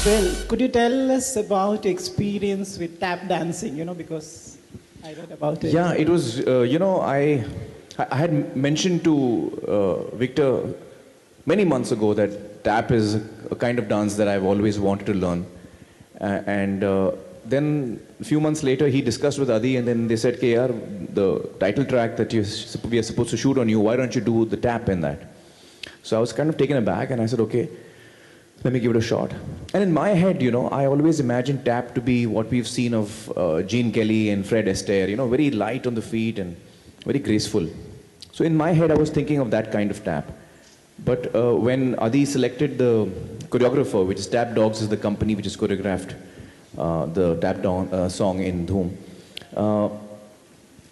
Well, could you tell us about your experience with tap dancing, because I read about it. Yeah, it was, I had mentioned to Victor many months ago that tap is a kind of dance that I've always wanted to learn. And then a few months later, he discussed with Adi, and then they said, "Yaar, the title track that we are supposed to shoot on you, why don't you do the tap in that?" So I was kind of taken aback, and I said, "Okay, let me give it a shot." And in my head, I always imagined tap to be what we've seen of Gene Kelly and Fred Astaire, very light on the feet and very graceful. So in my head, I was thinking of that kind of tap. But when Adi selected the choreographer, which is Tap Dogs, is the company which has choreographed the tap song in Dhoom,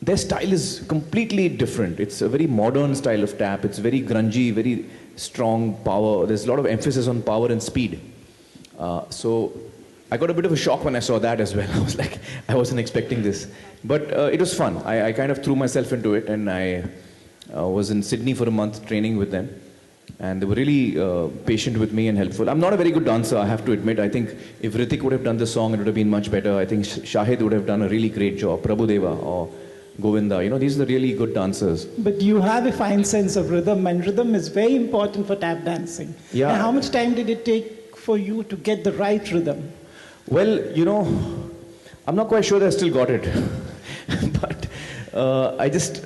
their style is completely different. It's a very modern style of tap. It's very grungy, very strong power. There's a lot of emphasis on power and speed. So I got a bit of a shock when I saw that as well. I was like, I wasn't expecting this. But it was fun. I kind of threw myself into it, and I was in Sydney for a month training with them. And they were really patient with me and helpful. I'm not a very good dancer, I have to admit. I think if Ritik would have done the song, it would have been much better. I think Shahid would have done a really great job. Prabhudeva or Govinda, these are the really good dancers. But you have a fine sense of rhythm, and rhythm is very important for tap dancing. Yeah. And how much time did it take for you to get the right rhythm? Well, I'm not quite sure that I still got it. But I just,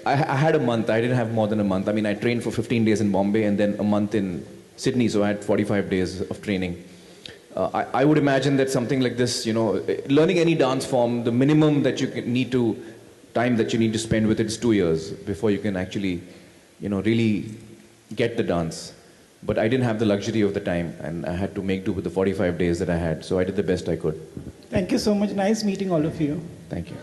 I had a month. I didn't have more than a month. I mean, I trained for 15 days in Bombay and then a month in Sydney, so I had 45 days of training. I would imagine that something like this, learning any dance form, the minimum that you need to, time that you need to spend with it is 2 years before you can actually, really get the dance. But I didn't have the luxury of the time, and I had to make do with the 45 days that I had, so I did the best I could. Thank you so much. Nice meeting all of you. Thank you.